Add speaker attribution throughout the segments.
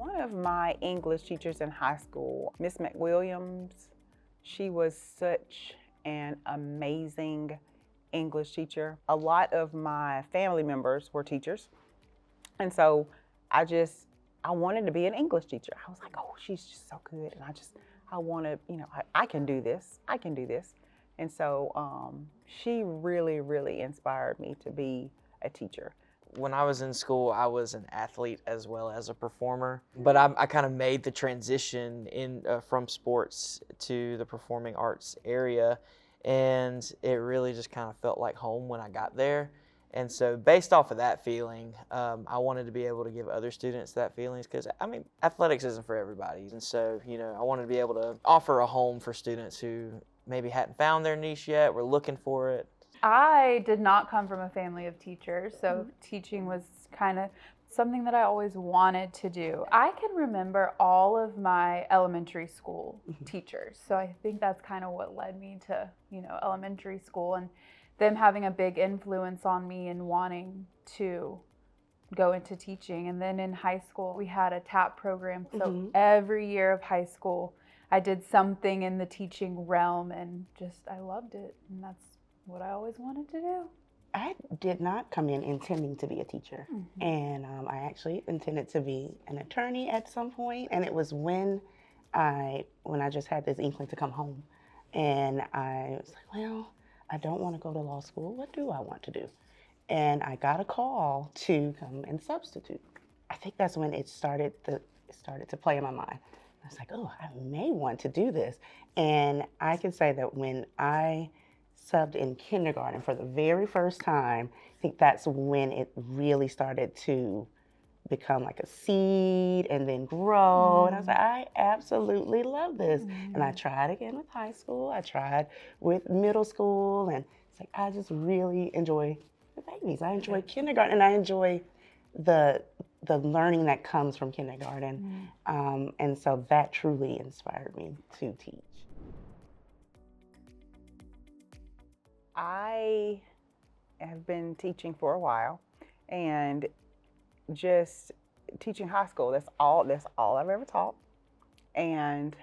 Speaker 1: One of my English teachers in high school, Miss McWilliams, she was such an amazing English teacher. A lot of my family members were teachers, and so I wanted to be an English teacher. I was like, oh, she's just so good, and I want to, I can do this. I can do this. And so she really, really inspired me to be a teacher.
Speaker 2: When I was in school, I was an athlete as well as a performer, but I kind of made the transition from sports to the performing arts area, and it really just kind of felt like home when I got there. And so based off of that feeling, I wanted to be able to give other students that feeling, because athletics isn't for everybody. And so, I wanted to be able to offer a home for students who maybe hadn't found their niche yet, were looking for it.
Speaker 3: I did not come from a family of teachers, so teaching was kind of something that I always wanted to do. I can remember all of my elementary school teachers, so I think that's kind of what led me to, elementary school, and them having a big influence on me and wanting to go into teaching. And then in high school, we had a TAP program, so every year of high school, I did something in the teaching realm, and I loved it, and that's what I always wanted to do.
Speaker 4: I did not come in intending to be a teacher, and I actually intended to be an attorney at some point. And it was when I just had this inkling to come home, and I was like, well, I don't want to go to law school. What do I want to do? And I got a call to come and substitute. I think that's when it started to play in my mind. I was like, oh, I may want to do this. And I can say that when I subbed in kindergarten for the very first time, I think that's when it really started to become like a seed and then grow. And I was like, I absolutely love this. And I tried again with high school. I tried with middle school. And it's like, I just really enjoy the babies. I enjoy kindergarten, and I enjoy the learning that comes from kindergarten. And so that truly inspired me to teach.
Speaker 1: I have been teaching for a while, and just teaching high school, that's all I've ever taught. And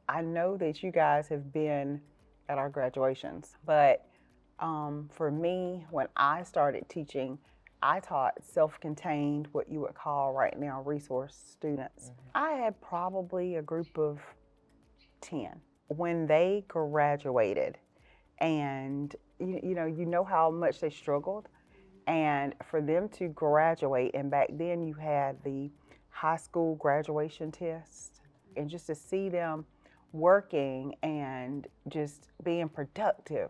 Speaker 1: I know that you guys have been at our graduations, but for me, when I started teaching, I taught self-contained, what you would call right now resource students. I had probably a group of 10. When they graduated, and you know how much they struggled, and for them to graduate, and back then you had the high school graduation test, and just to see them working and just being productive,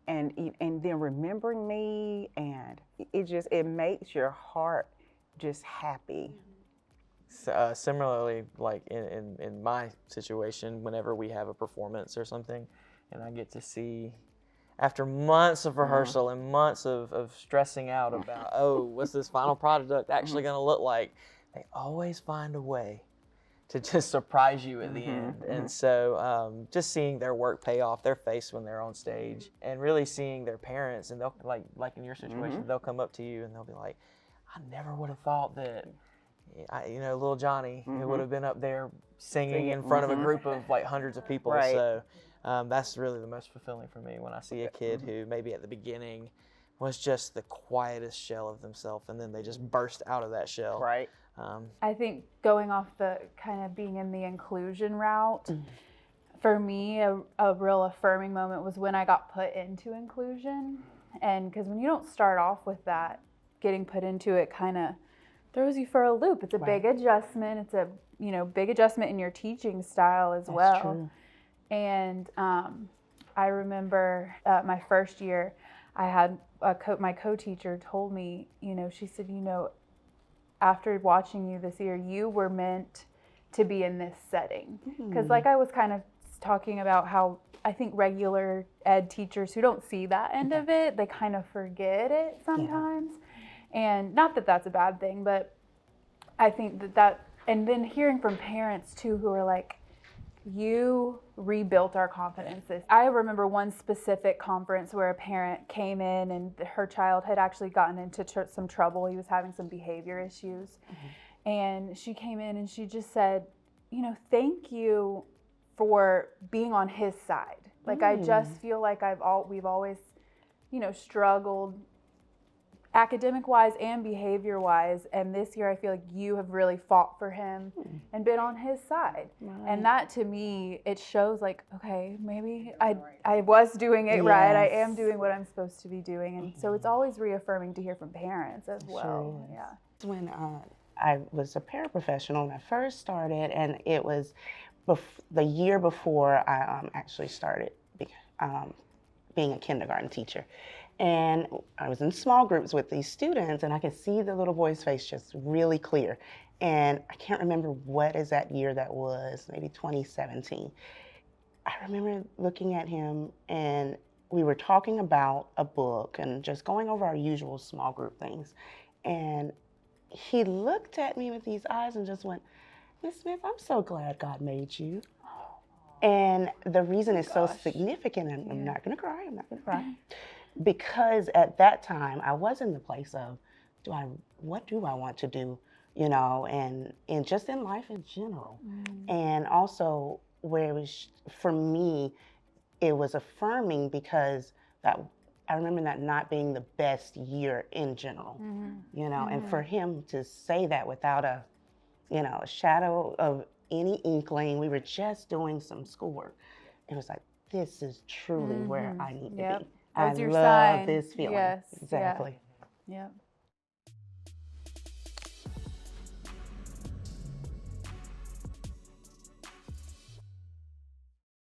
Speaker 1: and then remembering me, and it makes your heart just happy.
Speaker 2: Similarly, like in my situation, whenever we have a performance or something, and I get to see, after months of rehearsal and months of stressing out about, oh, what's this final product actually going to look like, they always find a way to just surprise you at the end. And so just seeing their work pay off, their face when they're on stage, and really seeing their parents, and they'll, like in your situation, they'll come up to you and they'll be like, I never would have thought that, little Johnny, who would have been up there singing in front of a group of like hundreds of people.
Speaker 1: Right.
Speaker 2: So that's really the most fulfilling for me, when I see a kid who maybe at the beginning was just the quietest shell of themselves, and then they just burst out of that shell.
Speaker 1: Right.
Speaker 3: I think going off the kind of being in the inclusion route, for me, a real affirming moment was when I got put into inclusion. And because when you don't start off with that, getting put into it kind of throws you for a loop. It's a big adjustment. It's a big adjustment in your teaching style as well. True. And I remember my first year, I had my co-teacher told me, she said, after watching you this year, you were meant to be in this setting. Because like I was kind of talking about how I think regular ed teachers who don't see that end of it, they kind of forget it sometimes. And not that that's a bad thing, but I think that, and then hearing from parents too who are like, you rebuilt our confidence. I remember one specific conference where a parent came in and her child had actually gotten into some trouble. He was having some behavior issues. And she came in and she just said, you know, thank you for being on his side. Like, I just feel like we've always, you know, struggled academic-wise and behavior-wise, and this year I feel like you have really fought for him and been on his side. And that, to me, it shows like, okay, maybe I was doing it right. I am doing what I'm supposed to be doing. And so it's always reaffirming to hear from parents as well.
Speaker 4: Sure is. When I was a paraprofessional when I first started, and it was the year before I actually started being a kindergarten teacher. And I was in small groups with these students, and I could see the little boy's face just really clear. And I can't remember what exact year that was, maybe 2017. I remember looking at him, and we were talking about a book and just going over our usual small group things. And he looked at me with these eyes and just went, Miss Smith, I'm so glad God made you. And the reason is so significant, and I'm not going to cry, because at that time I was in the place of, what do I want to do, you know, and just in life in general. And also where it was, for me, it was affirming because I remember that not being the best year in general, you know, and for him to say that without a shadow of any inkling, we were just doing some schoolwork. It was like, this is truly where I need to be.
Speaker 3: That's
Speaker 4: I
Speaker 3: your
Speaker 4: love
Speaker 3: sign.
Speaker 4: this feeling.
Speaker 3: Yes.
Speaker 4: Exactly.
Speaker 3: Yeah.